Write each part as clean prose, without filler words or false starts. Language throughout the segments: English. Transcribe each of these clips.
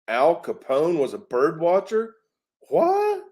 Al Capone was a bird watcher? What?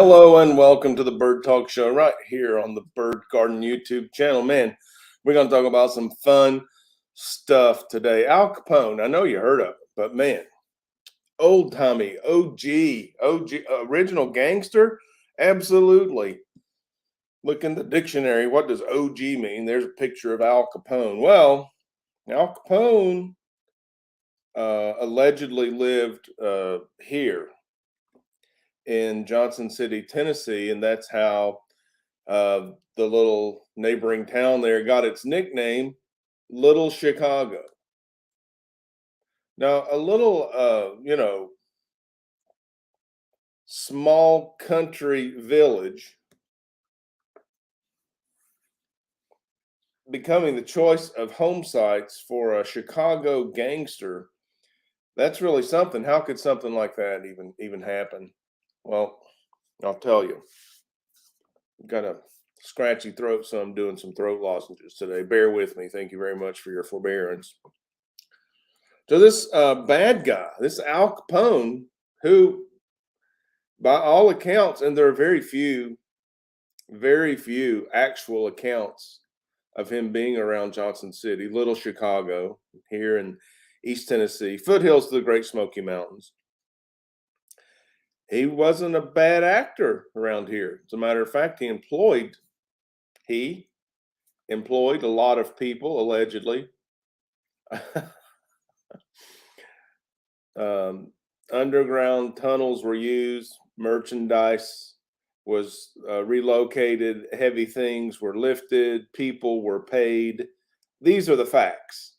Hello and welcome to the Bird Talk Show right here on the Bird Garden YouTube channel. Man, we're going to talk about some fun stuff today. Al Capone, I know you heard of it, but man, old-timey, OG, original gangster? Absolutely. Look in the dictionary. What does OG mean? There's a picture of Al Capone. Well, Al Capone allegedly lived here in Johnson City, Tennessee, and that's how the little neighboring town there got its nickname, Little Chicago. Now, a little, small country village becoming the choice of home sites for a Chicago gangster. That's really something. How could something like that even happen? Well, I'll tell you. Got a scratchy throat, so I'm doing some throat lozenges today. Bear with me. Thank you very much for your forbearance. So this bad guy, this Al Capone, who, by all accounts, and there are very few actual accounts of him being around Johnson City, Little Chicago, here in East Tennessee, foothills to the Great Smoky Mountains. He wasn't a bad actor around here. As a matter of fact, he employed a lot of people, allegedly. Underground tunnels were used, merchandise was relocated, heavy things were lifted, people were paid. These are the facts.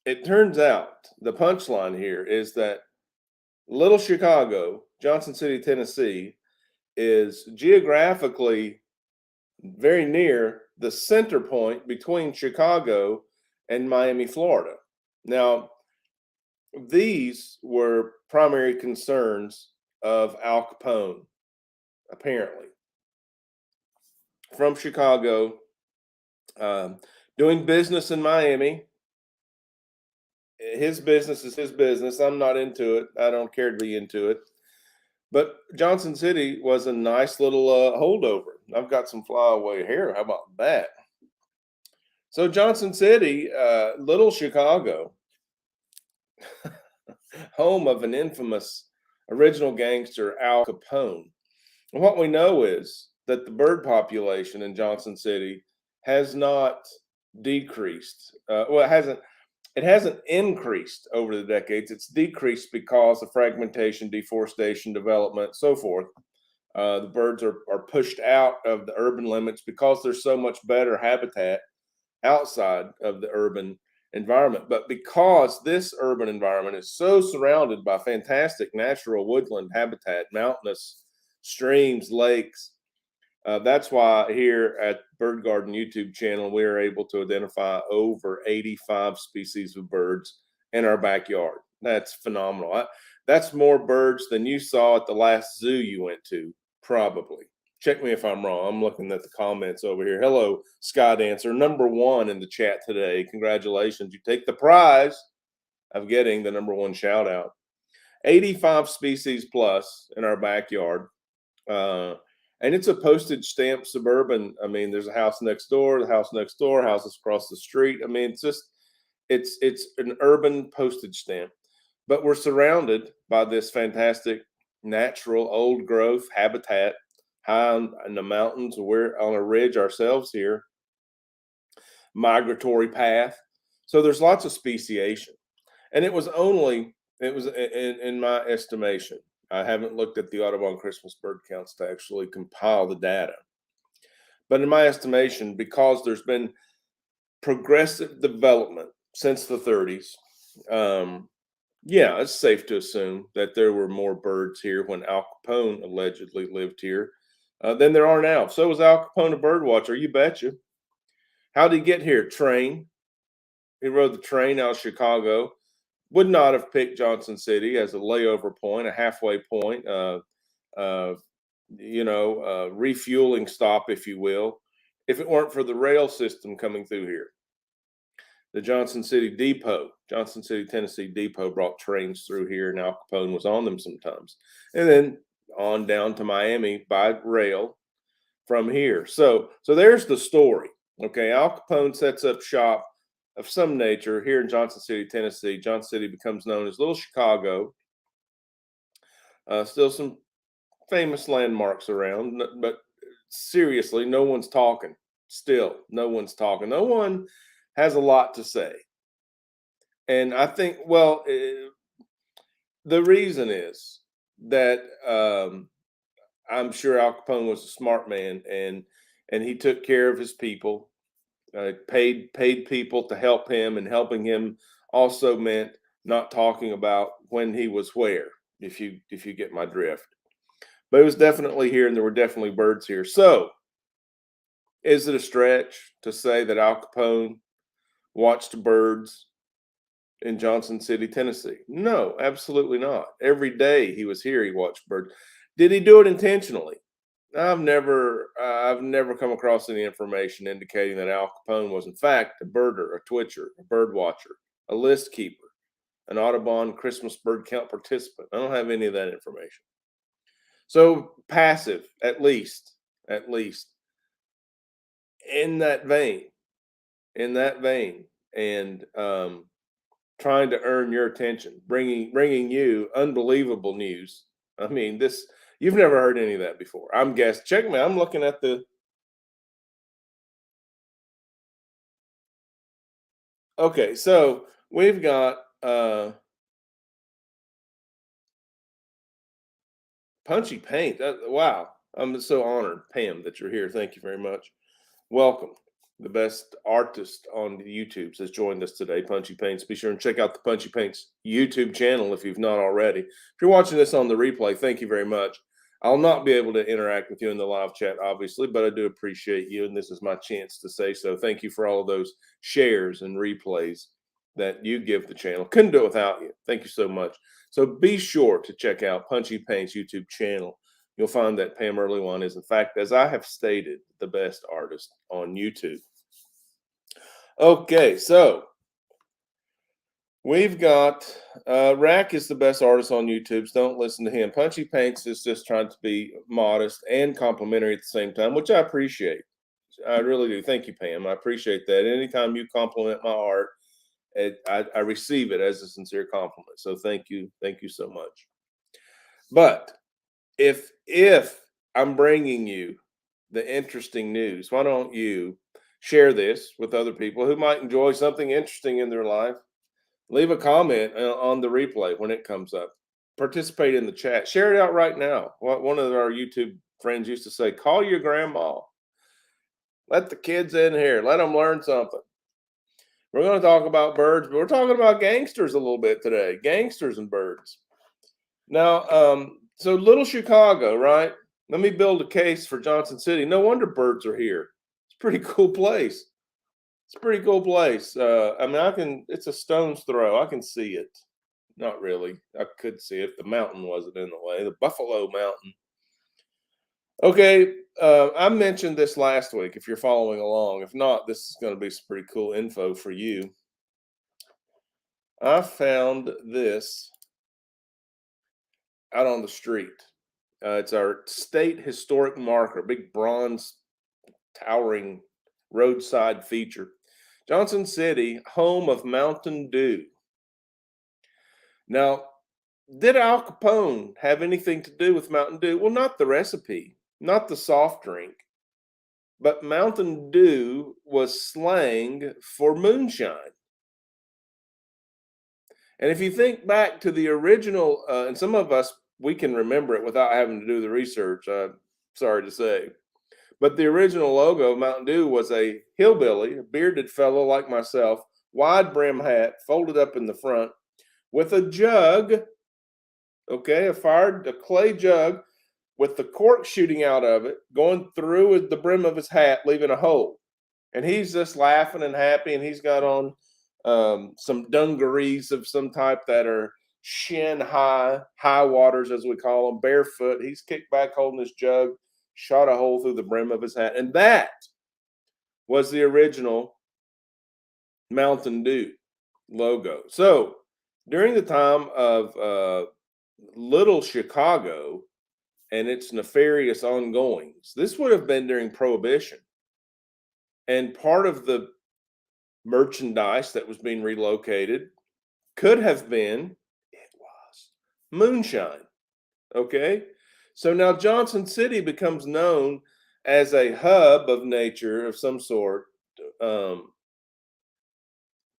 It turns out the punchline here is that Little Chicago, Johnson City, Tennessee, is geographically very near the center point between Chicago and Miami, Florida. Now, these were primary concerns of Al Capone, apparently. From Chicago, doing business in Miami. His business is his business. I'm not into it. I don't care to be into it. But Johnson City was a nice little holdover. I've got some flyaway hair. How about that? So Johnson City, Little Chicago, home of an infamous original gangster, Al Capone. And what we know is that the bird population in Johnson City has not decreased. It hasn't increased over the decades. It's decreased because of fragmentation, deforestation, development, so forth. The birds are pushed out of the urban limits because there's so much better habitat outside of the urban environment. But because this urban environment is so surrounded by fantastic natural woodland habitat, mountainous streams, lakes, that's why here at Bird Garden YouTube channel, we are able to identify over 85 species of birds in our backyard. That's phenomenal. That's more birds than you saw at the last zoo you went to, probably. Check me if I'm wrong. I'm looking at the comments over here. Hello, Sky Dancer, #1 in the chat today. Congratulations. You take the prize of getting the #1 shout out. 85 species plus in our backyard. And it's a postage stamp suburban. I mean, there's a house next door, the house next door, houses across the street. I mean, it's an urban postage stamp. But we're surrounded by this fantastic natural old growth habitat high in the mountains. We're on a ridge ourselves here, migratory path. So there's lots of speciation. And it was in my estimation, I haven't looked at the Audubon Christmas bird counts to actually compile the data. But in my estimation, because there's been progressive development since the 30s, yeah, it's safe to assume that there were more birds here when Al Capone allegedly lived here than there are now. So was Al Capone a bird watcher? You betcha. How did he get here? Train. He rode the train out of Chicago. Would not have picked Johnson City as a layover point, a halfway point, refueling stop, if you will, if it weren't for the rail system coming through here. the Johnson City Depot, Johnson City, Tennessee Depot brought trains through here, and Al Capone was on them sometimes. And then on down to Miami by rail from here. So there's the story. Okay, Al Capone sets up shop of some nature here in Johnson City, Tennessee. Johnson City becomes known as Little Chicago. Still some famous landmarks around, but seriously, no one's talking. Still, no one's talking. No one has a lot to say. And I think, well, the reason is that I'm sure Al Capone was a smart man, and he took care of his people, paid people to help him, and helping him also meant not talking about when he was where, if you get my drift. But it was definitely here, and there were definitely birds here. So, is it a stretch to say that Al Capone watched birds in Johnson City, Tennessee? No, absolutely not. Every day he was here, he watched birds. Did he do it intentionally? I've never come across any information indicating that Al Capone was in fact a birder, a twitcher, a bird watcher, a list keeper, an Audubon Christmas bird count participant. I don't have any of that information. So passive, at least, in that vein, and trying to earn your attention, bringing you unbelievable news. I mean, this you've never heard any of that before. I'm guessing. Check me. I'm looking at the. Okay, so we've got Punchy Paint. Wow, I'm so honored, Pam, that you're here. Thank you very much. Welcome. The best artist on the YouTubes has joined us today, Punchy Paints. Be sure and check out the Punchy Paints YouTube channel if you've not already. If you're watching this on the replay, thank you very much. I'll not be able to interact with you in the live chat, obviously, but I do appreciate you, and this is my chance to say so. Thank you for all of those shares and replays that you give the channel. Couldn't do it without you. Thank you so much. So be sure to check out Punchy Paints YouTube channel. You'll find that Pam Earlywine is, in fact, as I have stated, the best artist on YouTube. Okay, so we've got Rack is the best artist on YouTube. So don't listen to him. Punchy Paints is just trying to be modest and complimentary at the same time, which I appreciate. I really do. Thank you, Pam. I appreciate that. Anytime you compliment my art, I receive it as a sincere compliment. So thank you so much. But if I'm bringing you the interesting news, why don't you share this with other people who might enjoy something interesting in their life? Leave a comment on the replay when it comes up. Participate in the chat. Share it out right now. One of our YouTube friends used to say, call your grandma. Let the kids in here. Let them learn something. We're going to talk about birds, but we're talking about gangsters a little bit today. Gangsters and birds. Now, so Little Chicago, right? Let me build a case for Johnson City. No wonder birds are here. It's a pretty cool place. It's a pretty cool place. I mean, it's a stone's throw. I can see it. Not really. I could see it if the mountain wasn't in the way. The Buffalo Mountain. Okay, I mentioned this last week if you're following along. If not, this is going to be some pretty cool info for you. I found this out on the street. It's our state historic marker, big bronze towering roadside feature. Johnson City, home of Mountain Dew. Now, did Al Capone have anything to do with Mountain Dew? Well, not the recipe, not the soft drink, but Mountain Dew was slang for moonshine. And if you think back to the original, and some of us, we can remember it without having to do the research, sorry to say. But the original logo of Mountain Dew was a hillbilly, a bearded fellow like myself, wide brim hat, folded up in the front, with a jug, okay, a clay jug with the cork shooting out of it, going through the brim of his hat, leaving a hole. And he's just laughing and happy, and he's got on some dungarees of some type that are shin high, high waters as we call them, barefoot. He's kicked back holding his jug, shot a hole through the brim of his hat. And that was the original Mountain Dew logo. So during the time of Little Chicago and its nefarious ongoings, this would have been during Prohibition. And part of the merchandise that was being relocated could have been, it was moonshine. Okay. So now Johnson City becomes known as a hub of nature of some sort, um,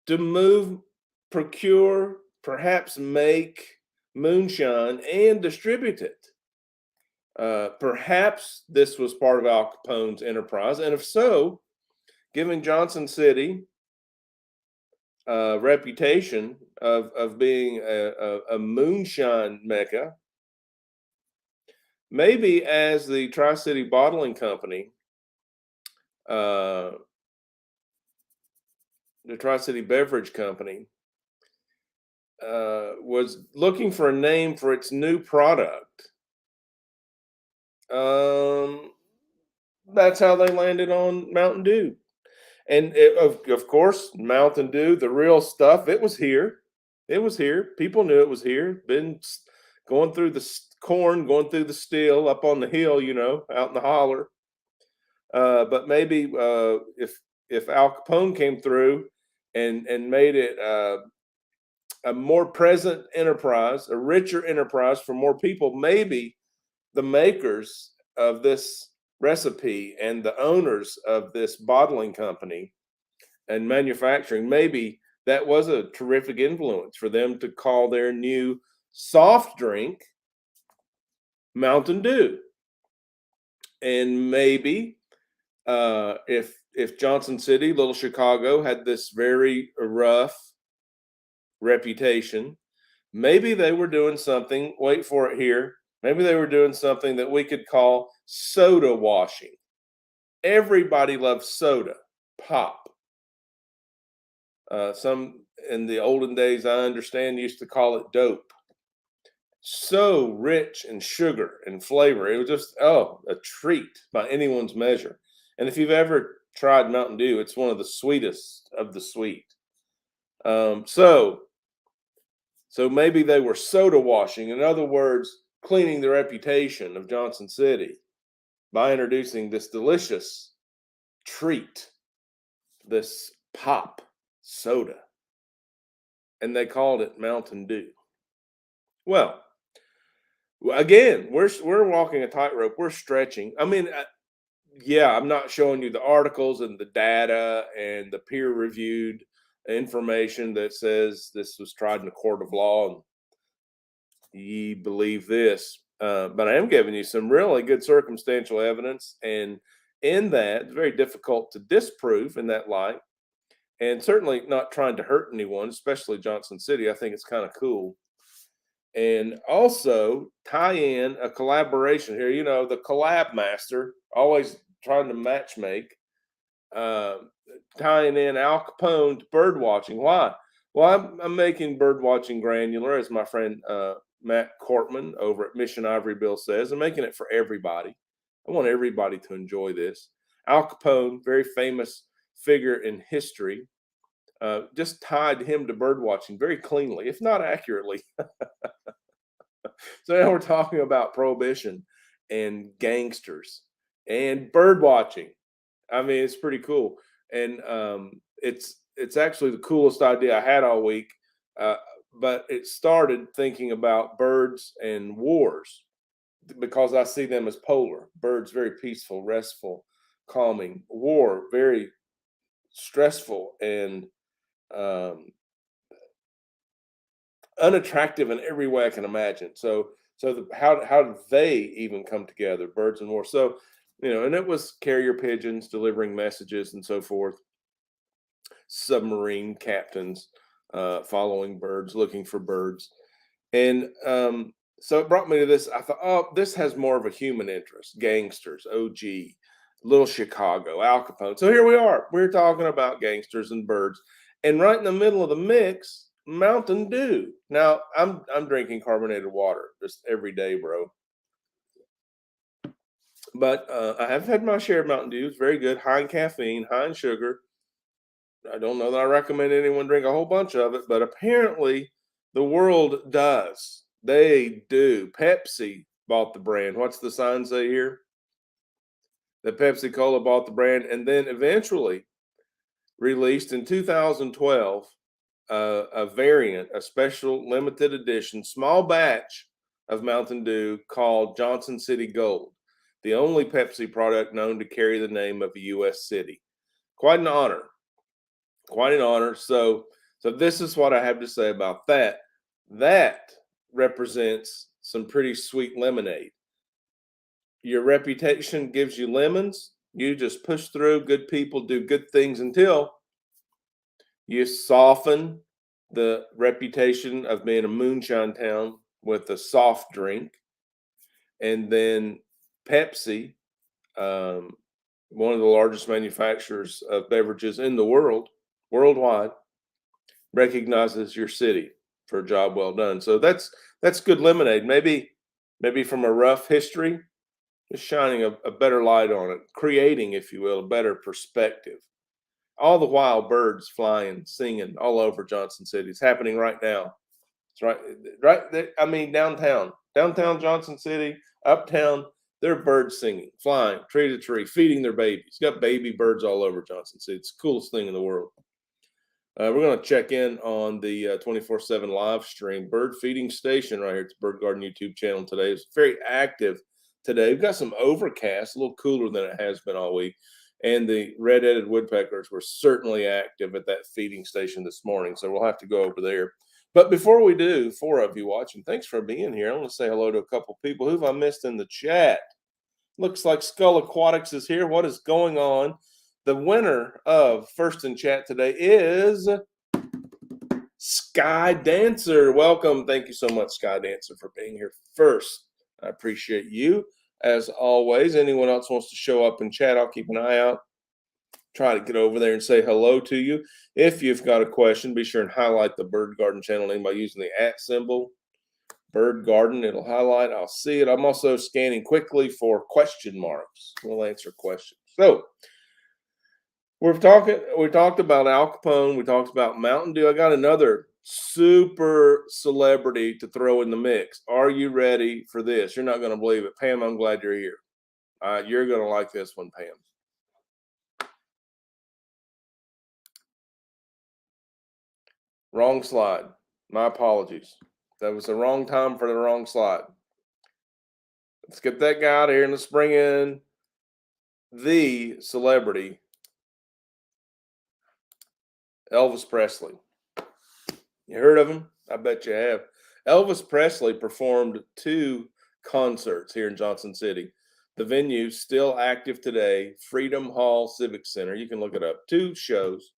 to move, procure, perhaps make moonshine and distribute it. Perhaps this was part of Al Capone's enterprise. And if so, giving Johnson City reputation of being a moonshine mecca, maybe as the Tri-City Bottling Company, uh, the Tri-City Beverage Company, was looking for a name for its new product. That's how they landed on Mountain Dew. And of course, Mountain Dew, the real stuff, it was here. It was here. People knew it was here. Been going through the corn, going through the still up on the hill, out in the holler. But maybe if Al Capone came through and made it a more present enterprise, a richer enterprise for more people, maybe the makers of this recipe and the owners of this bottling company and manufacturing, maybe that was a terrific influence for them to call their new soft drink Mountain Dew. And maybe if Johnson City, Little Chicago, had this very rough reputation, maybe they were doing something, wait for it here, maybe they were doing something that we could call soda washing. Everybody loves soda, pop. Some in the olden days, I understand, used to call it dope. So rich in sugar and flavor. It was just, a treat by anyone's measure. And if you've ever tried Mountain Dew, it's one of the sweetest of the sweet. So maybe they were soda washing. In other words, cleaning the reputation of Johnson City by introducing this delicious treat, this pop soda. And they called it Mountain Dew. Well, again, we're walking a tightrope. We're stretching. I mean, yeah, I'm not showing you the articles and the data and the peer-reviewed information that says this was tried in a court of law and ye believe this. But I am giving you some really good circumstantial evidence, and in that, it's very difficult to disprove in that light, and certainly not trying to hurt anyone, especially Johnson City. I think it's kind of cool. And also tie in a collaboration here. The collab master, always trying to match make, tying in Al Capone to bird watching. Why? Well, I'm making bird watching granular, as my friend Matt Cortman over at Mission Ivorybill says. I'm making it for everybody. I want everybody to enjoy this. Al Capone, very famous figure in history, just tied him to bird watching very cleanly, if not accurately. So now we're talking about prohibition and gangsters and bird watching. I mean, it's pretty cool, and it's actually the coolest idea I had all week. But it started thinking about birds and wars because I see them as polar. Birds very peaceful, restful, calming. War very stressful and unattractive in every way I can imagine. So how did they even come together? Birds and war. So and it was carrier pigeons delivering messages and so forth. Submarine captains following birds, looking for birds, and so it brought me to this. I thought, oh, this has more of a human interest. Gangsters, OG, Little Chicago, Al Capone. So here we are. We're talking about gangsters and birds, and right in the middle of the mix, Mountain Dew. Now I'm drinking carbonated water just every day, bro. But I have had my share of Mountain Dew. It's very good, high in caffeine, high in sugar, I don't know that I recommend anyone drink a whole bunch of it, but apparently the world does. They do. Pepsi bought the brand. What's the sign say here? That Pepsi Cola bought the brand and then eventually released in 2012 a variant, a special limited edition, small batch of Mountain Dew called Johnson City Gold, the only Pepsi product known to carry the name of a U.S. city. Quite an honor. Quite an honor. So this is what I have to say about that. That represents some pretty sweet lemonade. Your reputation gives you lemons. You just push through. Good people do good things until you soften the reputation of being a moonshine town with a soft drink. And then Pepsi, one of the largest manufacturers of beverages in the world, worldwide, recognizes your city for a job well done. So that's good lemonade. Maybe from a rough history, just shining a better light on it, creating, if you will, a better perspective. All the while, birds flying, singing all over Johnson City. It's happening right now. It's right there. I mean, downtown Johnson City, uptown. There are birds singing, flying, tree to tree, feeding their babies. Got baby birds all over Johnson City. It's the coolest thing in the world. We're going to check in on the 24/7 live stream bird feeding station right here at the Bird Garden YouTube channel today. It's very active today. We've got some overcast, a little cooler than it has been all week. And the red-headed woodpeckers were certainly active at that feeding station this morning. So we'll have to go over there. But before we do, 4 of you watching, thanks for being here. I want to say hello to a couple people. Who have I missed in the chat? Looks like Skull Aquatics is here. What is going on? The winner of First in Chat today is Sky Dancer. Welcome. Thank you so much, Sky Dancer, for being here first. I appreciate you. As always, anyone else wants to show up and chat, I'll keep an eye out. Try to get over there and say hello to you. If you've got a question, be sure and highlight the Bird Garden channel name by using the @ symbol. Bird Garden, it'll highlight. I'll see it. I'm also scanning quickly for question marks. We'll answer questions. So we talked about Al Capone. We talked about Mountain Dew. I got another super celebrity to throw in the mix. Are you ready for this? You're not going to believe it. Pam, I'm glad you're here. You're going to like this one, Pam. Wrong slide. My apologies. That was the wrong time for the wrong slide. Let's get that guy out of here and let's bring in the celebrity, Elvis Presley. You heard of him? I bet you have. Elvis Presley performed 2 concerts here in Johnson City. The venue's still active today, Freedom Hall Civic Center. You can look it up. 2 shows.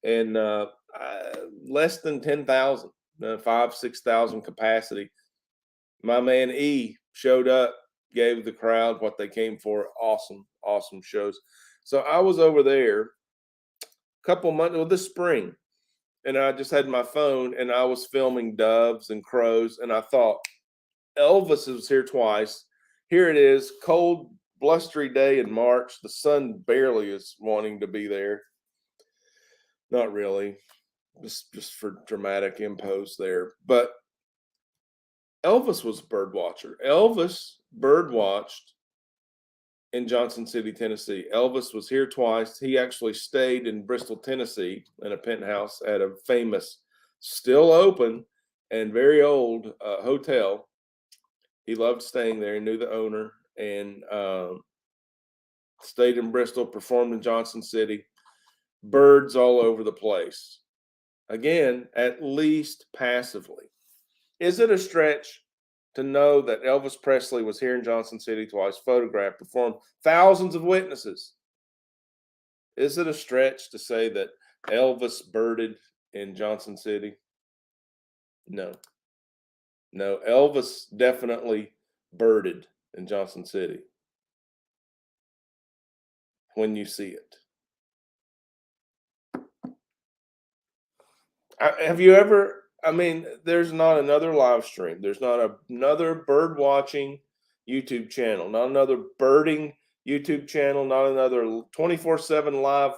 And less than 10,000, 5,000-6,000 capacity. My man E showed up, gave the crowd what they came for. Awesome, awesome shows. So I was over there a couple months, this spring, and I just had my phone and I was filming doves and crows, and I thought, Elvis was here twice. Here it is, cold, blustery day in March. The sun barely is wanting to be there. Not really, just for dramatic impose there. But Elvis was a bird watcher. Elvis bird watched in Johnson City, Tennessee. Elvis was here twice. He actually stayed in Bristol, Tennessee in a penthouse at a famous, still open and very old hotel. He loved staying there. He knew the owner and stayed in Bristol, performed in Johnson City. Birds all over the place. Again, at least passively. Is it a stretch to know that Elvis Presley was here in Johnson City twice, photographed, performed, thousands of witnesses? Is it a stretch to say that Elvis birded in Johnson City? No. No, Elvis definitely birded in Johnson City when you see it. Have you ever, there's not another live stream. There's not another bird watching YouTube channel, not another birding YouTube channel, not another 24/7 live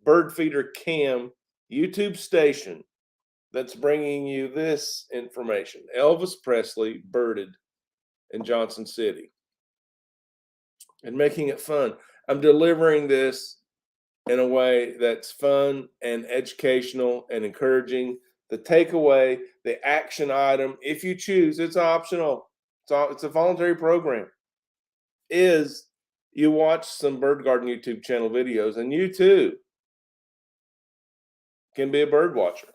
bird feeder cam YouTube station that's bringing you this information. Elvis Presley birded in Johnson City, and making it fun. I'm delivering this in a way that's fun and educational and encouraging. The takeaway, the action item, if you choose, it's optional. It's a voluntary program. Is you watch some bird garden YouTube channel videos, and you too can be a bird watcher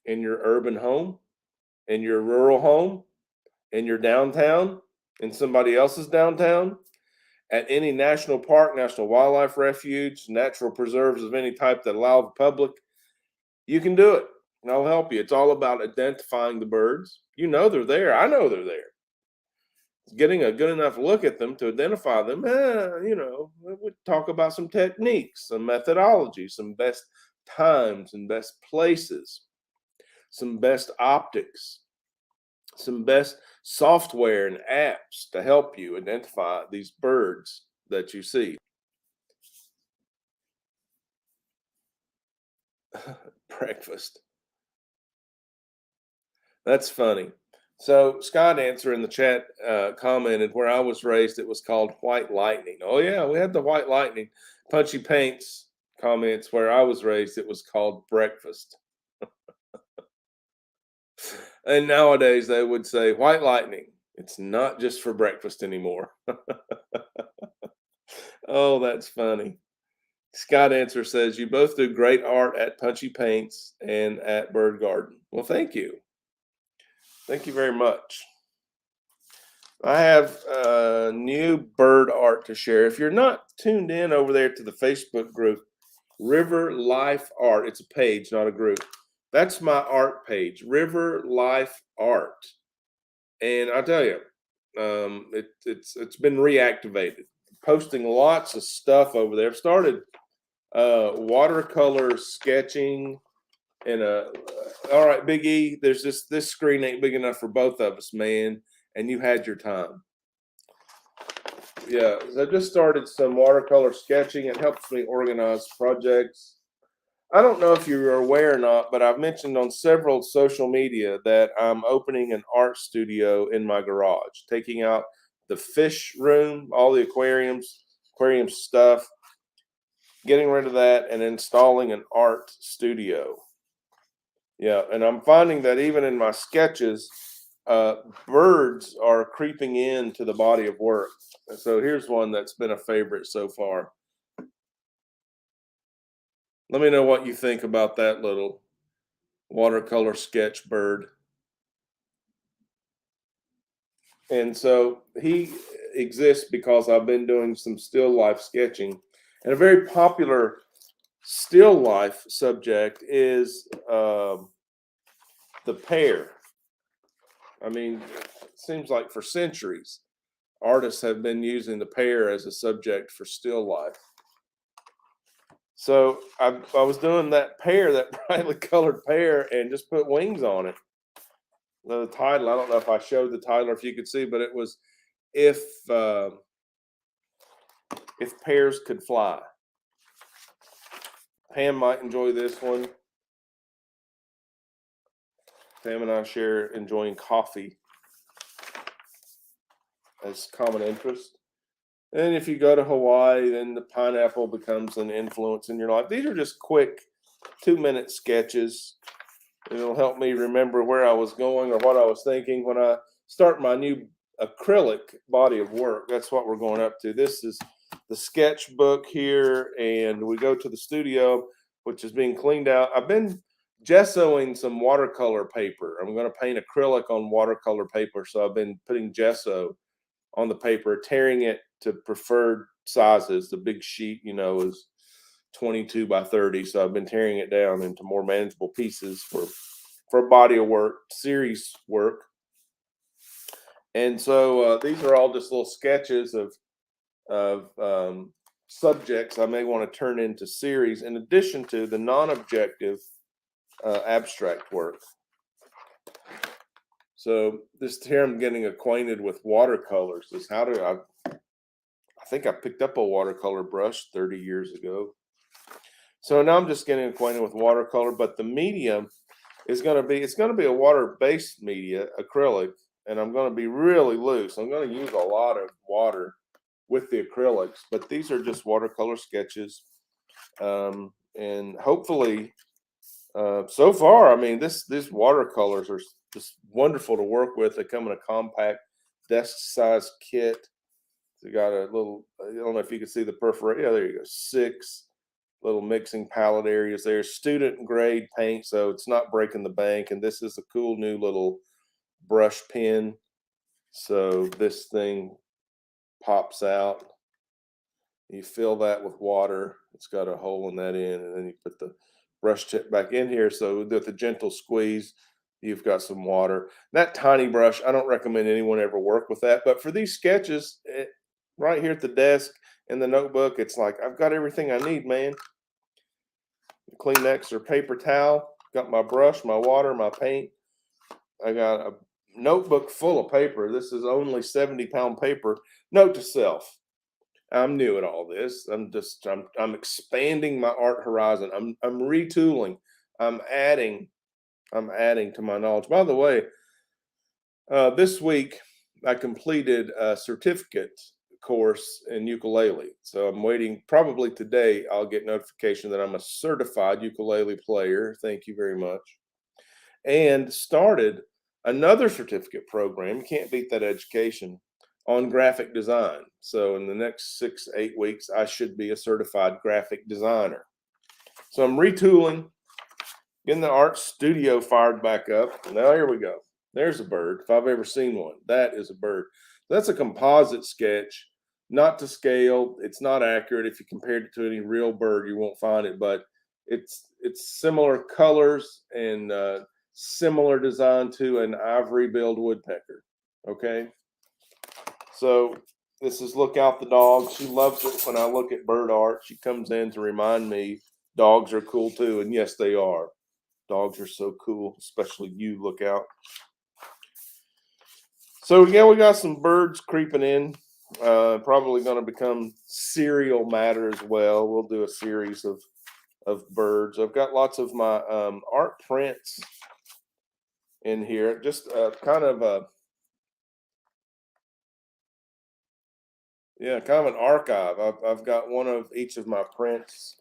in your urban home, in your rural home, in your downtown, in somebody else's downtown, at any national park, national wildlife refuge, natural preserves of any type that allow the public. You can do it, and I'll help you. It's all about identifying the birds. You know they're there. I know they're there. Getting a good enough look at them to identify them. We talk about some techniques, some methodology, some best times and best places, some best optics, some best software and apps to help you identify these birds that you see. Breakfast. That's funny. So Scott Answer in the chat commented, where I was raised, it was called white lightning. Oh yeah, we had the white lightning. Punchy Paints comments, where I was raised, it was called breakfast. And nowadays they would say white lightning. It's not just for breakfast anymore. Oh, that's funny. Scott Answer says, you both do great art at Punchy Paints and at Bird Garden. Well, thank you. Thank you very much. I have new bird art to share. If you're not tuned in over there to the Facebook group, River Life Art, it's a page, not a group. That's my art page, River Life Art. And I tell you, it's been reactivated. Posting lots of stuff over there. I've started watercolor sketching. And all right, Big E, there's this screen ain't big enough for both of us, man. And you had your time. Yeah, so I just started some watercolor sketching. It helps me organize projects. I don't know if you're aware or not, but I've mentioned on several social media that I'm opening an art studio in my garage, taking out the fish room, all the aquarium stuff, getting rid of that, and installing an art studio. Yeah, and I'm finding that even in my sketches, birds are creeping into the body of work. So here's one that's been a favorite so far. Let me know what you think about that little watercolor sketch bird. And so he exists because I've been doing some still life sketching. And a very popular still life subject is the pear. I mean, it seems like for centuries, artists have been using the pear as a subject for still life. So I was doing that pear, that brightly colored pear, and just put wings on it. The title, I don't know if I showed the title or if you could see, but it was if pears could fly. Pam might enjoy this one. Pam and I share enjoying coffee as common interest. And if you go to Hawaii, then the pineapple becomes an influence in your life. These are just quick 2-minute sketches. It'll help me remember where I was going or what I was thinking when I start my new acrylic body of work. That's what we're going up to. This is the sketchbook here, and we go to the studio, which is being cleaned out. I've been gessoing some watercolor paper. I'm going to paint acrylic on watercolor paper, so I've been putting gesso on the paper, tearing it to preferred sizes. The big sheet, is 22 by 30, so I've been tearing it down into more manageable pieces for a body of work, series work. And so these are all just little sketches of subjects I may want to turn into series, in addition to the non-objective abstract work. So this here I'm getting acquainted with watercolors. Is how do I think I picked up a watercolor brush 30 years ago. So now I'm just getting acquainted with watercolor, but the medium is going to be, it's going to be a water-based media, acrylic, and I'm going to be really loose. I'm going to use a lot of water with the acrylics, but these are just watercolor sketches. And hopefully, so far, I mean, these watercolors are just wonderful to work with. They come in a compact desk-sized kit. They got a little, I don't know if you can see the perforation. Yeah, there you go. 6 little mixing palette areas there. Student grade paint, so it's not breaking the bank. And this is a cool new little brush pen. So this thing pops out. You fill that with water. It's got a hole in that end, and then you put the brush tip back in here. So with a gentle squeeze, you've got some water. That tiny brush, I don't recommend anyone ever work with that. But for these sketches, right here at the desk in the notebook, it's like I've got everything I need, man. Kleenex or paper towel. Got my brush, my water, my paint. I got a notebook full of paper. This is only 70-pound paper. Note to self: I'm new at all this. I'm expanding my art horizon. I'm retooling. I'm adding to my knowledge. By the way, this week I completed a certificate course in ukulele. So I'm waiting, probably today I'll get notification that I'm a certified ukulele player. Thank you very much. And started another certificate program. You can't beat that education, on graphic design. So in the next 6 8 weeks, I should be a certified graphic designer. So I'm retooling, getting the art studio fired back up. Now here we go. There's a bird, if I've ever seen one. That is a bird. That's a composite sketch, not to scale. It's not accurate. If you compared it to any real bird, you won't find it, but it's similar colors and similar design to an ivory-billed woodpecker. Okay, so this is Lookout the dog. She loves it when I look at bird art. She comes in to remind me dogs are cool too, and yes, they are. Dogs are so cool, especially you, Lookout. So yeah, we got some birds creeping in. Probably going to become serial matter as well. We'll do a series of birds. I've got lots of my art prints in here. Just kind of a kind of an archive. I've got one of each of my prints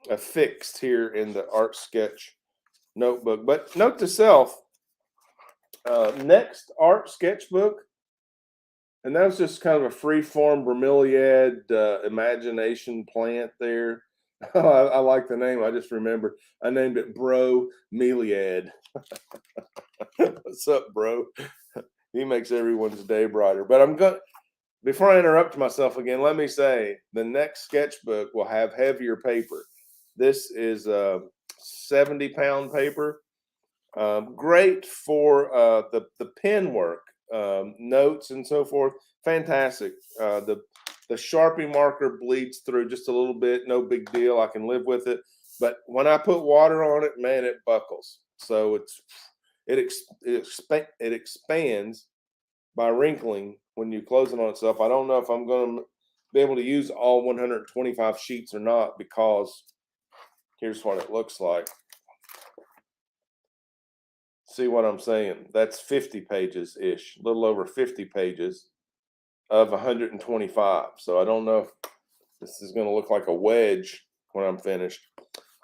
affixed here in the art sketch notebook. But note to self: next art sketchbook, and that was just kind of a free-form bromeliad imagination plant there. I like the name. I just remembered I named it Bromeliad. What's up, bro? He makes everyone's day brighter. But I'm going, before I interrupt myself again, let me say the next sketchbook will have heavier paper. This is 70-pound paper. Great for the pen work, notes and so forth. Fantastic. The Sharpie marker bleeds through just a little bit. No big deal. I can live with it. But when I put water on it, man, it buckles. So it expands by wrinkling when you close it on itself. I don't know if I'm going to be able to use all 125 sheets or not, because here's what it looks like. See what I'm saying? That's 50 pages ish, a little over 50 pages of 125. So I don't know if this is going to look like a wedge when I'm finished.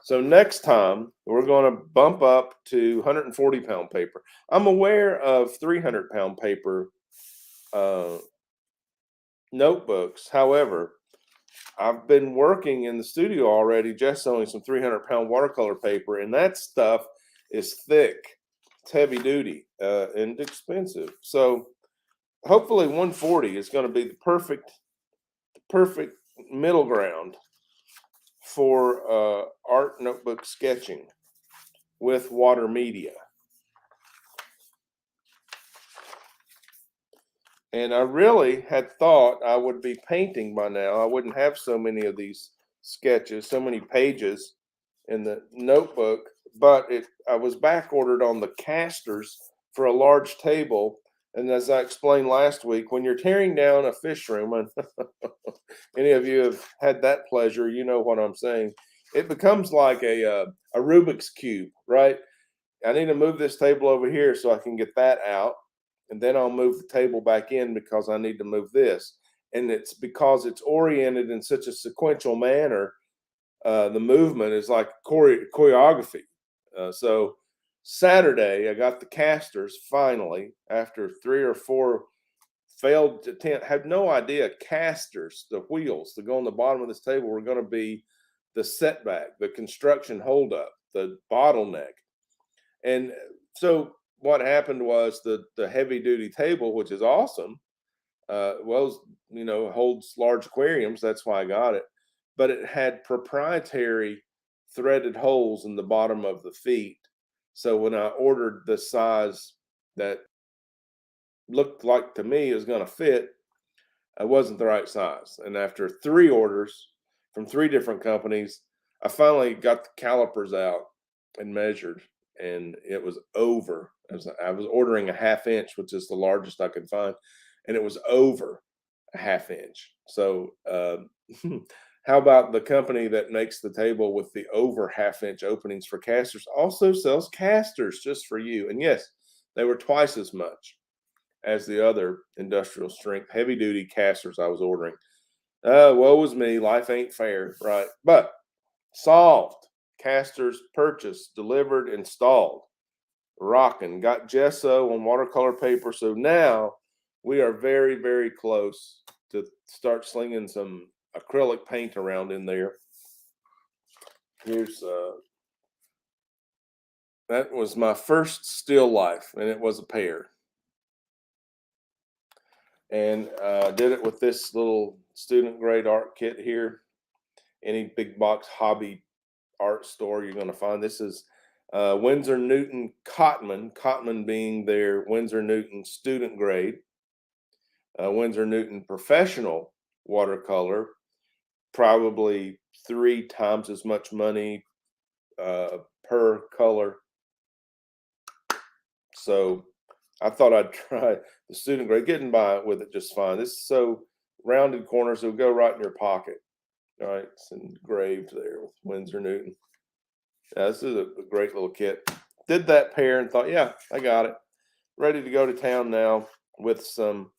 So next time we're going to bump up to 140-pound paper. I'm aware of 300-pound paper notebooks. However, I've been working in the studio already just owning some 300-pound watercolor paper, and that stuff is thick. It's heavy duty and expensive. So hopefully 140 is going to be the perfect middle ground for art notebook sketching with water media. And I really had thought I would be painting by now. I wouldn't have so many of these sketches, so many pages in the notebook, but I was back ordered on the casters for a large table, And as I explained last week, when you're tearing down a fish room, and any of you have had that pleasure, you know what I'm saying. It becomes like a Rubik's cube, right? I need to move this table over here so I can get that out, and then I'll move the table back in because I need to move this. And it's because it's oriented in such a sequential manner. The movement is like choreography. So Saturday, I got the casters finally after 3 or 4 failed attempt. Had no idea casters, the wheels that go on the bottom of this table, were going to be the setback, the construction holdup, the bottleneck. And so what happened was the heavy duty table, which is awesome, well, holds large aquariums. That's why I got it. But it had proprietary threaded holes in the bottom of the feet. So when I ordered the size that looked like to me it was going to fit, it wasn't the right size. And after 3 orders from 3 different companies, I finally got the calipers out and measured, and it was over. I was ordering a 1/2 inch, which is the largest I could find, and it was over a 1/2 inch. So, how about the company that makes the table with the over 1/2 inch openings for casters also sells casters just for you? And yes, they were twice as much as the other industrial strength heavy duty casters I was ordering. Woe was me. Life ain't fair, right? But solved. Casters purchased, delivered, installed. Rocking. Got gesso on watercolor paper. So now we are very, very close to start slinging some acrylic paint around in there. Here's that was my first still life, and it was a pear. And did it with this little student grade art kit here. Any big box hobby art store you're going to find. This is Winsor Newton Cotman being their Winsor Newton student grade, Winsor Newton professional watercolor, probably 3 times as much money per color. So I thought I'd try the student grade, getting by with it just fine. This is so rounded corners, it'll go right in your pocket. All right, it's engraved there with Winsor Newton. Yeah, this is a great little kit. Did that pair and thought, yeah, I got it. Ready to go to town now with some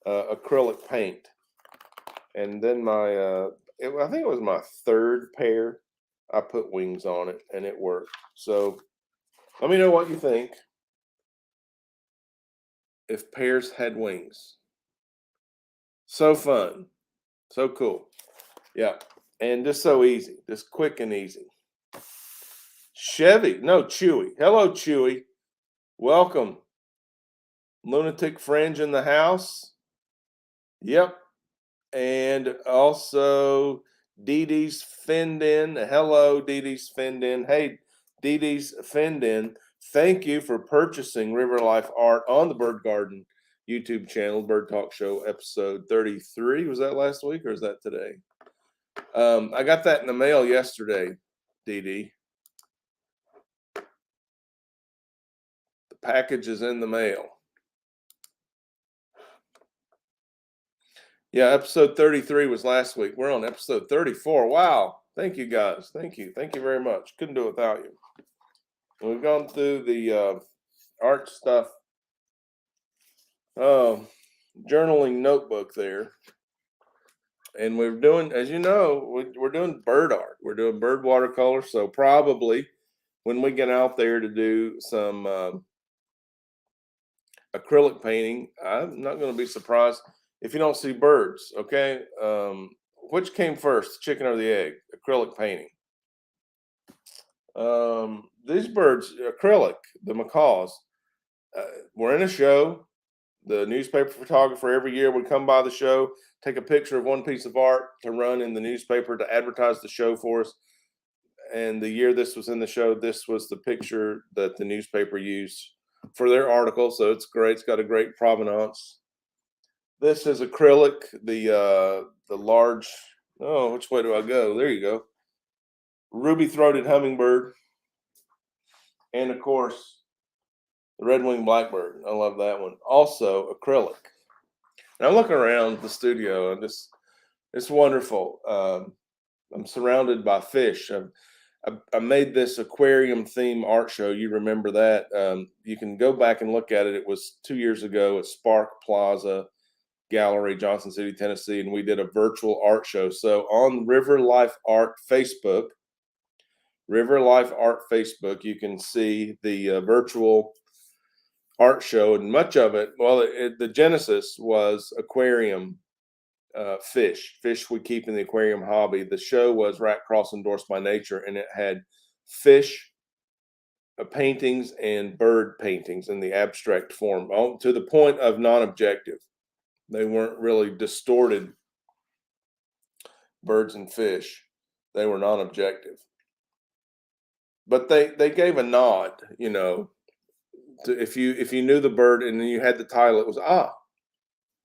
acrylic paint. And then I think it was my 3rd pair. I put wings on it and it worked. So let me know what you think if pears had wings. So fun. So cool. Yeah. And just so easy. Just quick and easy. Chewy. Hello, Chewy. Welcome. Lunatic Fringe in the house. Yep. And also Dee Dee's Finned In. Hello, Dee Dee's Finned In. Hey, Dee Dee's Finned In. Thank you for purchasing River Life art on the Bird Garden YouTube channel, Bird Talk Show, episode 33. Was that last week or is that today? I got that in the mail yesterday, Dee Dee. The package is in the mail. Yeah, episode 33 was last week. We're on episode 34. Wow. Thank you, guys. Thank you. Thank you very much. Couldn't do it without you. We've gone through the art stuff, journaling notebook there. And we're doing, as you know, we're doing bird art. We're doing bird watercolor. So probably when we get out there to do some acrylic painting, I'm not going to be surprised if you don't see birds. Okay. Which came first, the chicken or the egg? Acrylic painting. These birds, acrylic, the macaws, were in a show. The newspaper photographer every year would come by the show, take a picture of one piece of art to run in the newspaper to advertise the show for us. And the year this was in the show, this was the picture that the newspaper used for their article. So it's great. It's got a great provenance. This is acrylic, the large, which way do I go? There you go. Ruby-throated hummingbird. And of course, The red-winged blackbird. I love that one. Also acrylic. And I'm looking around the studio, and it's wonderful. I'm surrounded by fish. I made this aquarium theme art show. You remember that? You can go back and look at it. It was 2 years ago at Spark Plaza Gallery, Johnson City, Tennessee, and we did a virtual art show. So on River Life Art Facebook, you can see the virtual art show, and much of it, well, the genesis was aquarium fish we keep in the aquarium hobby. The show was Rat Cross Endorsed by Nature, and it had fish paintings and bird paintings in the abstract form, to the point of non-objective. They weren't really distorted birds and fish. They were non-objective. But they gave a nod, to, if you knew the bird and then you had the title, it was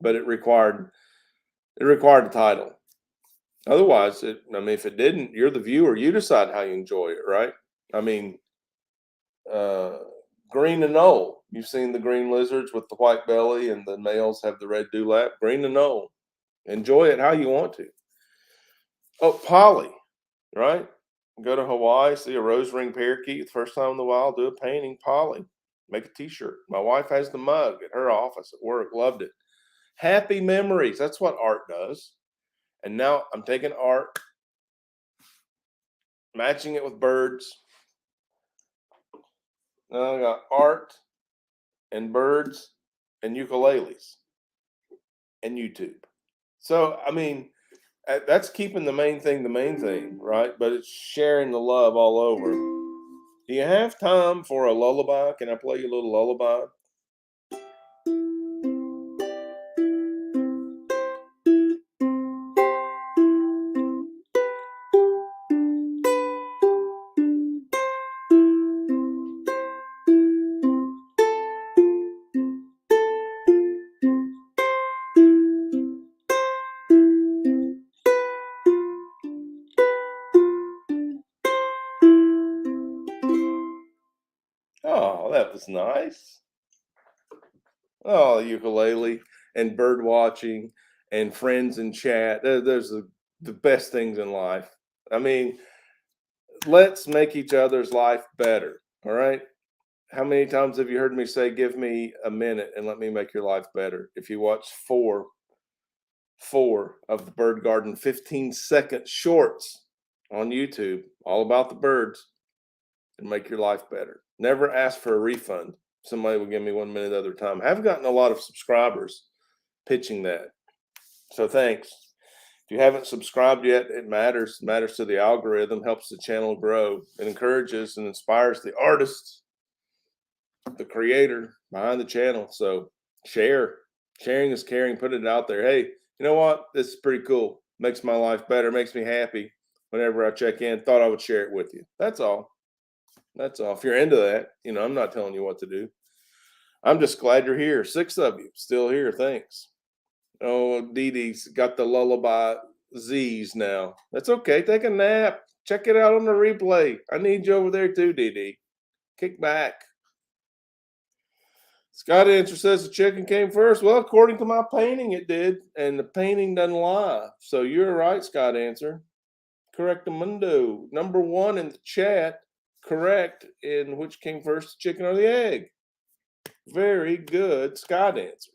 but it required the title. Otherwise, if it didn't, you're the viewer. You decide how you enjoy it, right? Green anole. You've seen the green lizards with the white belly, and the males have the red dewlap. Green anole. Enjoy it how you want to. Oh, poly, right? Go to Hawaii, see a rose ring parakeet the first time in the wild, do a painting, poly. Make a t-shirt. My wife has the mug at her office at work. Loved it. Happy memories. That's what art does. And now I'm taking art, matching it with birds. Now I got art and birds and ukuleles and YouTube. So, that's keeping the main thing, right? But it's sharing the love all over. Do you have time for a lullaby? Can I play you a little lullaby? Oh, that was nice. Oh, ukulele and bird watching and friends in chat. There's the best things in life. Let's make each other's life better. All right. How many times have you heard me say, give me a minute and let me make your life better? If you watch four of the Bird Garden 15-second shorts on YouTube, all about the birds, and make your life better. Never ask for a refund. Somebody will give me 1 minute at a time. I have gotten a lot of subscribers pitching that. So thanks. If you haven't subscribed yet, it matters. It matters to the algorithm, helps the channel grow. It encourages and inspires the artist, the creator behind the channel. So share. Sharing is caring. Put it out there. Hey, you know what? This is pretty cool. Makes my life better. Makes me happy whenever I check in. Thought I would share it with you. That's all. That's all. If you're into that, I'm not telling you what to do. I'm just glad you're here. 6 of you still here. Thanks. Oh, Dee Dee's got the lullaby Z's now. That's okay. Take a nap. Check it out on the replay. I need you over there too, Dee Dee. Kick back. Scott Answer says the chicken came first. Well, according to my painting, it did. And the painting doesn't lie. So you're right, Scott Answer. Correctamundo. Number 1 in the chat. Correct in which came first, the chicken or the egg. Very good, Scott Answer.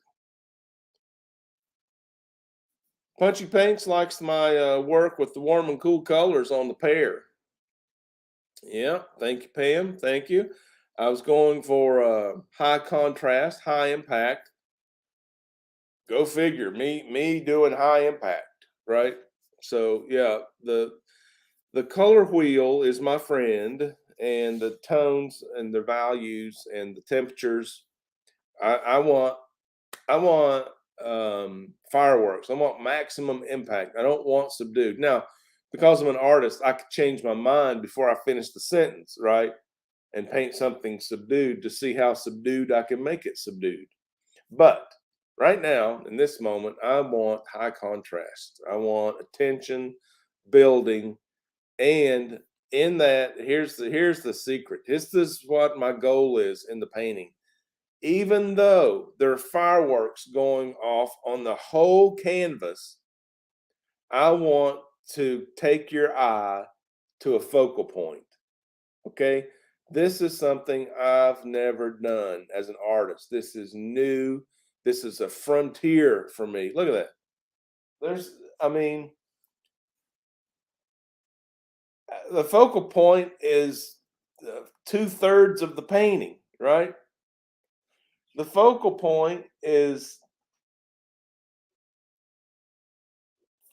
Punchy Paints likes my work with the warm and cool colors on the pear. Yeah, thank you, Pam. Thank you. I was going for high contrast, high impact. Go figure. Me doing high impact, right? So yeah, the color wheel is my friend, and the tones and the values and the temperatures. I want fireworks. I want maximum impact. I don't want subdued. Now, because I'm an artist, I could change my mind before I finish the sentence, right? And paint something subdued to see how subdued I can make it subdued. But right now, in this moment, I want high contrast. I want attention, building, and in that, here's the secret. This is what my goal is in the painting. even though there are fireworks going off on the whole canvas, I want to take your eye to a focal point. Okay. This is something I've never done as an artist. This is new. This is a frontier for me. Look at that. I mean, the focal point is 2/3 of the painting, right? The focal point is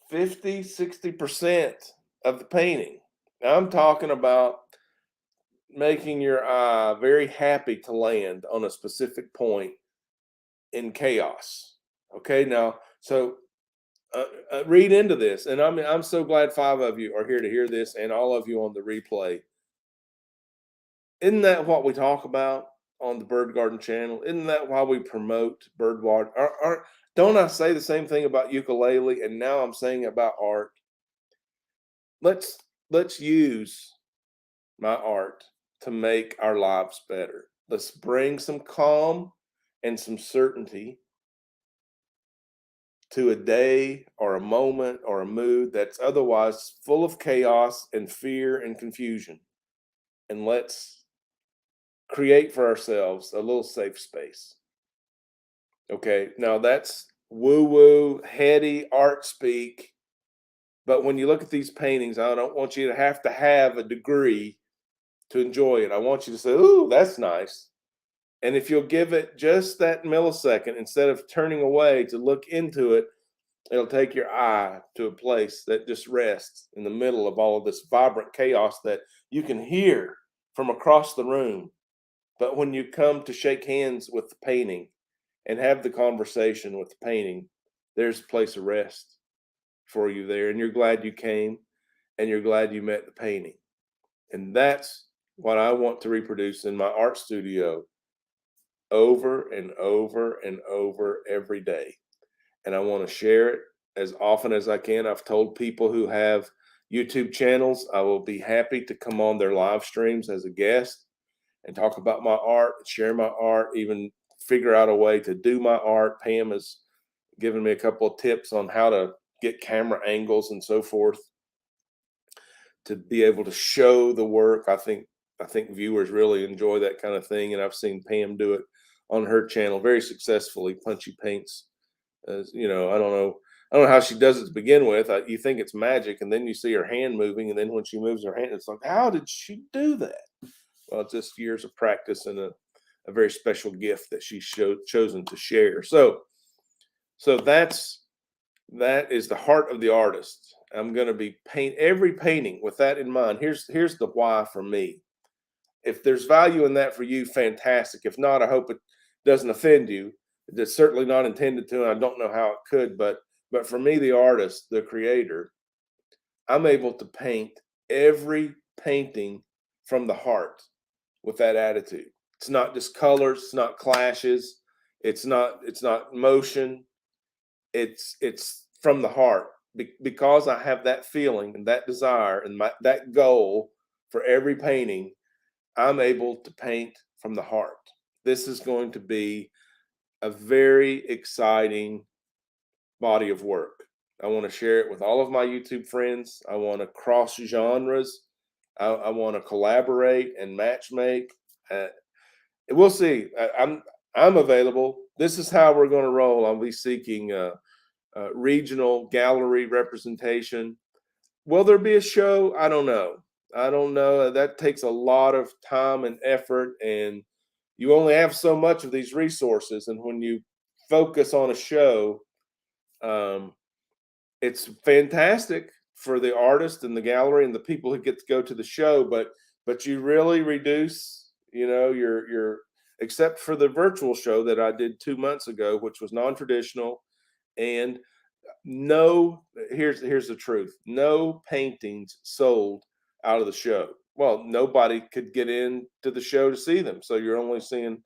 50, 60% of the painting. Now, I'm talking about making your eye very happy to land on a specific point in chaos. Okay, now, so read into this, and I'm so glad 5 of you are here to hear this, and all of you on the replay. Isn't that what we talk about on the Bird Garden channel? Isn't that why we promote bird watch? Don't I say the same thing about ukulele, and now I'm saying about art? Let's use my art to make our lives better. Let's bring some calm and some certainty to a day or a moment or a mood that's otherwise full of chaos and fear and confusion. And let's create for ourselves a little safe space. Okay, now that's woo woo, heady art speak. But when you look at these paintings, I don't want you to have a degree to enjoy it. I want you to say, "Ooh, that's nice." And if you'll give it just that millisecond, instead of turning away to look into it, it'll take your eye to a place that just rests in the middle of all of this vibrant chaos that you can hear from across the room. But when you come to shake hands with the painting and have the conversation with the painting, there's a place of rest for you there. And you're glad you came, and you're glad you met the painting. And that's what I want to reproduce in my art studio over and over and over every day. And I want to share it as often as I can. I've told people who have YouTube channels, I will be happy to come on their live streams as a guest and talk about my art, share my art, even figure out a way to do my art. Pam has given me a couple of tips on how to get camera angles and so forth to be able to show the work. I think viewers really enjoy that kind of thing, and I've seen Pam do it on her channel very successfully. Punchy paints, as you know, I don't know how she does it to begin with. You think it's magic, and then you see her hand moving, and then when she moves her hand, it's like, how did she do that? Well, it's just years of practice and a very special gift that she's chosen to share. So that is the heart of the artist. I'm going to be paint every painting with that in mind. Here's the why for me. If there's value in that for you, fantastic. If not, I hope it doesn't offend you. It's certainly not intended to, and I don't know how it could, but for me, the artist, the creator, I'm able to paint every painting from the heart with that attitude. It's not just colors, it's not clashes, it's not motion. It's from the heart, because I have that feeling and that desire and that goal for every painting. I'm able to paint from the heart. This is going to be a very exciting body of work. I want to share it with all of my YouTube friends. I want to cross genres. I want to collaborate and match make. We'll see. I'm available. This is how we're going to roll. I'll be seeking regional gallery representation. Will there be a show? I don't know. I don't know. That takes a lot of time and effort, and you only have so much of these resources. And when you focus on a show, it's fantastic for the artist and the gallery and the people who get to go to the show, but you really reduce, your except for the virtual show that I did 2 months ago, which was non-traditional. And no, here's the truth. No paintings sold out of the show. Well, nobody could get into the show to see them, so you're only seeing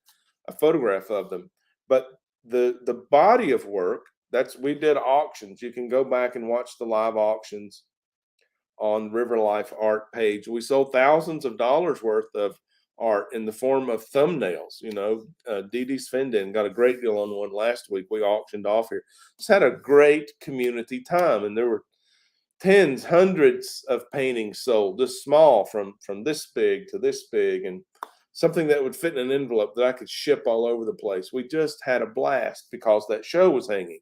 a photograph of them. But the body of work, we did auctions. You can go back and watch the live auctions on River Life Art page. We sold thousands of dollars worth of art in the form of thumbnails. Dee Dee's Fendon got a great deal on one last week. We auctioned off here. Just had a great community time, and there were tens, hundreds of paintings sold, this small, from this big to this big, and something that would fit in an envelope that I could ship all over the place. We just had a blast because that show was hanging.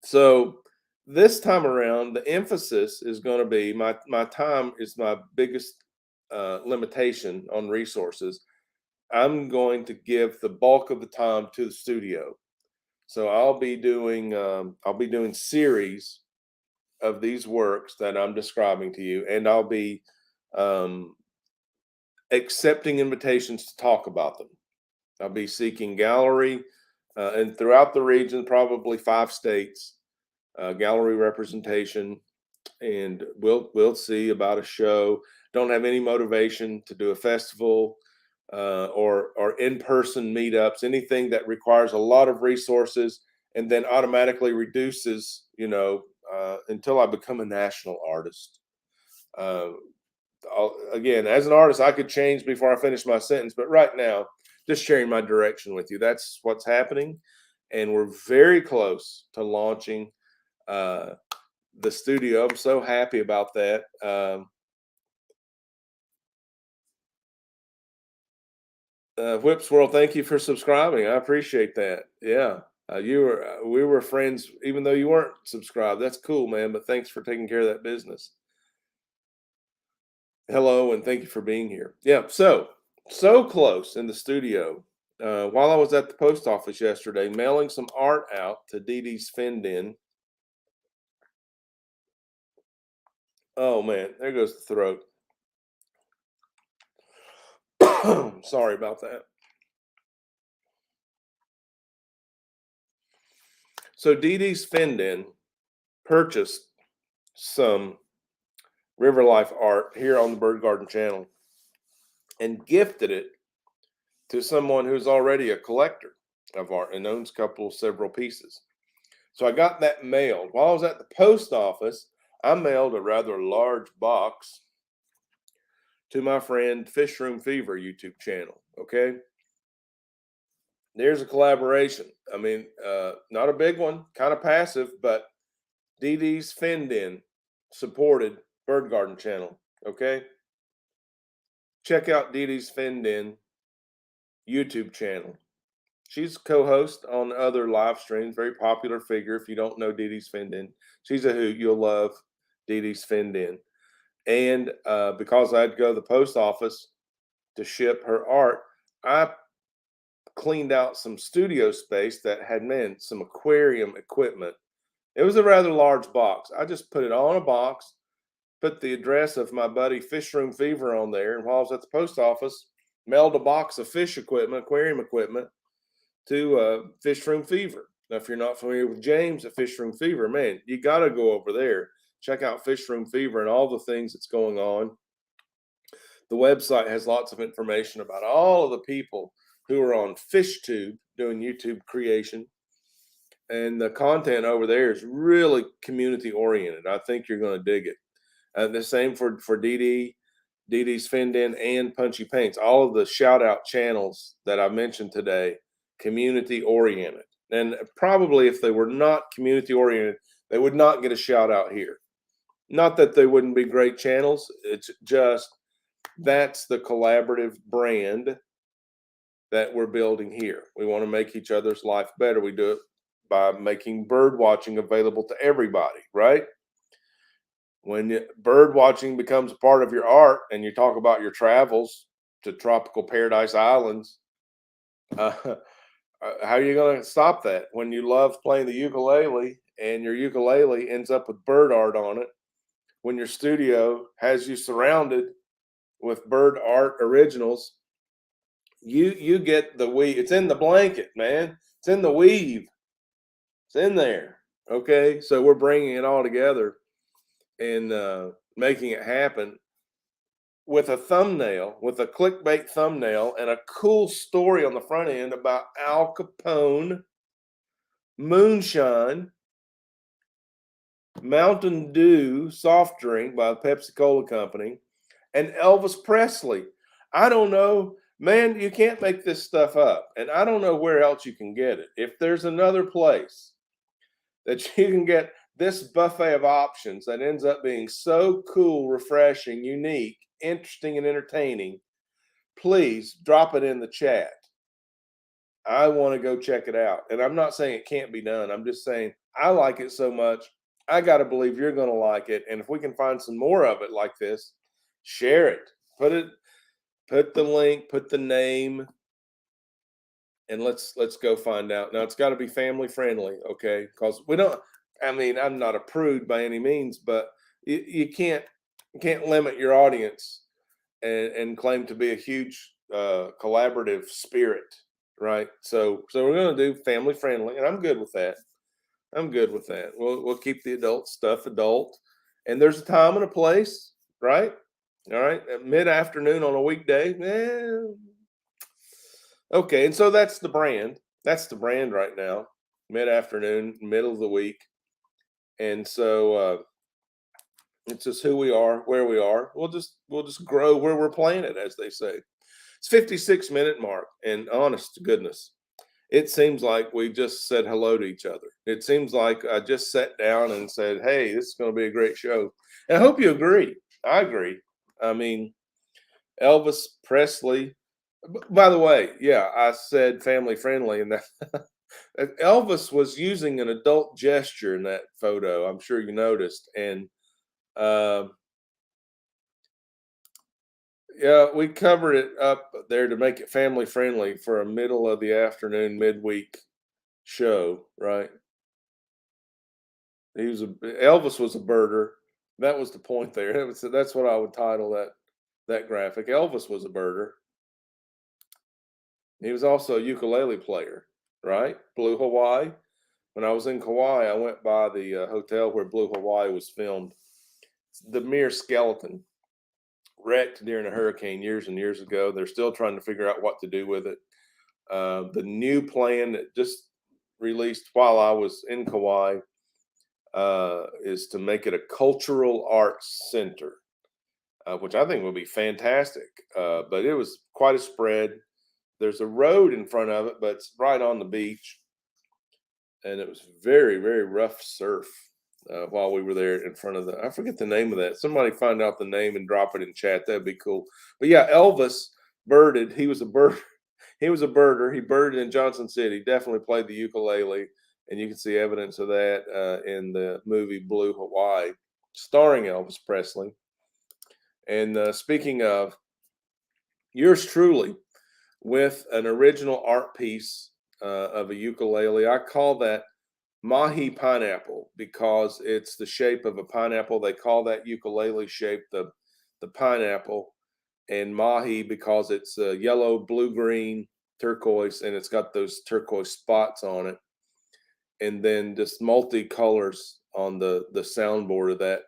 So this time around, the emphasis is going to be my time is my biggest limitation on resources. I'm going to give the bulk of the time to the studio. So I'll be doing series of these works that I'm describing to you, and I'll be um, accepting invitations to talk about them. I'll be seeking gallery and throughout the region, probably 5 states, gallery representation, and we'll see about a show. Don't have any motivation to do a festival or in-person meetups, anything that requires a lot of resources and then automatically reduces, until I become a national artist. Uh, again, as an artist, I could change before I finish my sentence, but right now, just sharing my direction with you. That's what's happening, and we're very close to launching the studio. I'm so happy about that. Whips World, thank you for subscribing. I appreciate that. Yeah, we were friends even though you weren't subscribed. That's cool, man. But thanks for taking care of that business. Hello, and thank you for being here. Yeah, so close in the studio. While I was at the post office yesterday, mailing some art out to Dee Dee's Fendon. Oh man, there goes the throat. Sorry about that. So Dee Dee's Fendon purchased some River Life art here on the Bird Garden channel and gifted it to someone who's already a collector of art and owns several pieces. So I got that mailed. While I was at the post office, I mailed a rather large box to my friend Fish Room Fever YouTube channel. Okay. There's a collaboration. I mean, not a big one, kind of passive, but Dee Dee's Fendon supported Bird Garden channel. Okay. Check out Dee Dee's Fendon YouTube channel. She's co-host on other live streams, very popular figure. If you don't know Dee Dee's Fendon, she's a hoot. You'll love Dee Dee's Fendon. And because I had to go to the post office to ship her art, I cleaned out some studio space that had, some aquarium equipment. It was a rather large box. I just put it on a box, put the address of my buddy Fish Room Fever on there, and while I was at the post office, mailed a box of fish equipment, aquarium equipment, to Fish Room Fever. Now, if you're not familiar with James at Fish Room Fever, man, you got to go over there. Check out Fish Room Fever and all the things that's going on. The website has lots of information about all of the people who are on FishTube doing YouTube creation. And the content over there is really community oriented. I think you're going to dig it. The same for Dee Dee's Fendon and Punchy Paints. All of the shout out channels that I mentioned today, community oriented. And probably if they were not community oriented, they would not get a shout out here. Not that they wouldn't be great channels. It's just that's the collaborative brand that we're building here. We want to make each other's life better. We do it by making bird watching available to everybody, right? When bird watching becomes a part of your art and you talk about your travels to tropical paradise islands, how are you going to stop that when you love playing the ukulele and your ukulele ends up with bird art on it, when your studio has you surrounded with bird art originals? You get the weave. It's in the blanket, man. It's in the weave. It's in there. Okay, so we're bringing it all together and making it happen with a thumbnail, with a clickbait thumbnail, and a cool story on the front end about Al Capone, moonshine, Mountain Dew soft drink by the Pepsi Cola Company, and Elvis Presley. I don't know, man. You can't make this stuff up, and I don't know where else you can get it. If there's another place that you can get this buffet of options that ends up being so cool, refreshing, unique, interesting, and entertaining, please drop it in the chat. I want to go check it out. And I'm not saying it can't be done. I'm just saying I like it so much. I got to believe you're going to like it. And if we can find some more of it like this, share it. Put the link, put the name, and let's go find out. Now it's got to be family friendly, okay? Because we don't. I mean, I'm not a prude by any means, but you can't limit your audience and claim to be a huge collaborative spirit, right? So we're going to do family friendly, and I'm good with that. I'm good with that. We'll keep the adult stuff adult, and there's a time and a place, right? All right, at mid afternoon on a weekday. Okay, and so that's the brand. That's the brand right now. Mid afternoon, middle of the week, and so it's just who we are, where we are. We'll just grow where we're planted, as they say. It's 56-minute mark, and honest to goodness, it seems like we just said hello to each other. It seems like I just sat down and said, "Hey, this is going to be a great show," and I hope you agree. I agree. I mean, Elvis Presley. By the way, yeah, I said family friendly, and that Elvis was using an adult gesture in that photo. I'm sure you noticed, and uh, yeah, we covered it up there to make it family friendly for a middle of the afternoon, midweek show, right? Elvis was a birder. That was the point there. That's what I would title that graphic. Elvis was a birder. He was also a ukulele player, right? Blue Hawaii. When I was in Kauai, I went by the hotel where Blue Hawaii was filmed. It's the mere skeleton, wrecked during a hurricane years and years ago. They're still trying to figure out what to do with it. The new plan that just released while I was in Kauai is to make it a cultural arts center, which I think would be fantastic. But it was quite a spread. There's a road in front of it, but it's right on the beach. And it was very, very rough surf while we were there in front of I forget the name of that. Somebody find out the name and drop it in chat. That'd be cool. But yeah, Elvis birded. He was a bird. He was a birder. He birded in Johnson City. Definitely played the ukulele, and you can see evidence of that in the movie Blue Hawaii, starring Elvis Presley. And speaking of, yours truly with an original art piece of a ukulele. I call that mahi pineapple because it's the shape of a pineapple. They call that ukulele shape the pineapple, and mahi because it's yellow, blue, green, turquoise, and it's got those turquoise spots on it, and then just multicolors on the soundboard of that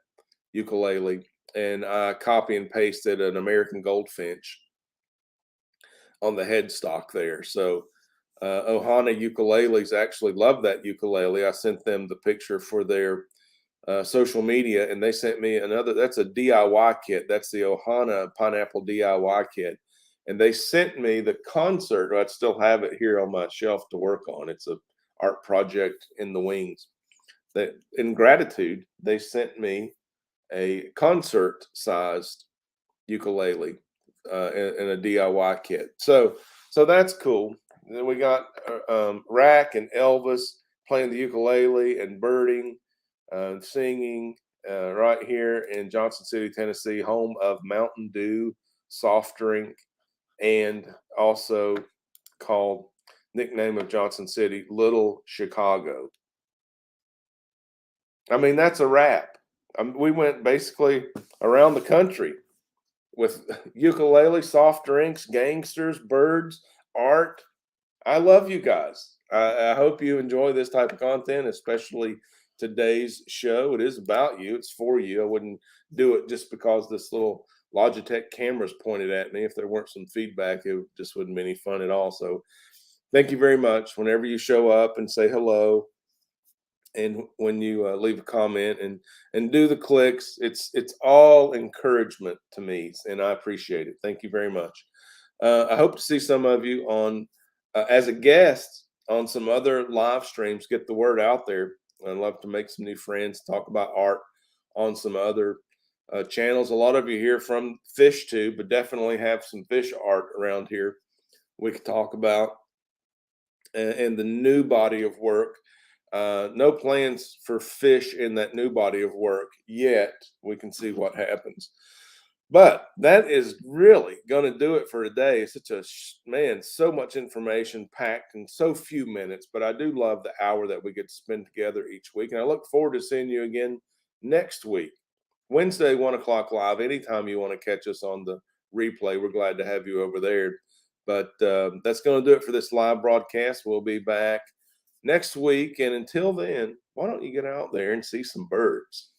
ukulele. And I copy and pasted an American goldfinch on the headstock there. So Ohana Ukuleles actually love that ukulele. I sent them the picture for their social media, and they sent me another. That's a DIY kit. That's the Ohana Pineapple DIY kit, and they sent me the concert. I still have it here on my shelf to work on. It's a art project in the wings. That in gratitude, they sent me a concert-sized ukulele in a DIY kit. So that's cool. Then we got Rack and Elvis playing the ukulele and birding, singing right here in Johnson City, Tennessee, home of Mountain Dew soft drink, and also called nickname of Johnson City, Little Chicago. I mean, that's a wrap. We went basically around the country with ukulele, soft drinks, gangsters, birds, art. I love you guys. I hope you enjoy this type of content, especially today's show. It is about you. It's for you. I wouldn't do it just because this little Logitech camera's pointed at me. If there weren't some feedback, it just wouldn't be any fun at all. So thank you very much. Whenever you show up and say hello, and when you leave a comment and do the clicks, it's all encouragement to me, and I appreciate it. Thank you very much. I hope to see some of you on as a guest on some other live streams. Get the word out there. I'd love to make some new friends, talk about art on some other channels. A lot of you here from Fish Tube, but definitely have some fish art around here we could talk about, and the new body of work. No plans for fish in that new body of work yet. We can see what happens. But that is really going to do it for today. It's such a man, so much information packed in so few minutes. But I do love the hour that we get to spend together each week. And I look forward to seeing you again next week, Wednesday, 1 o'clock live. Anytime you want to catch us on the replay, we're glad to have you over there. But that's going to do it for this live broadcast. We'll be back next week. And until then, why don't you get out there and see some birds?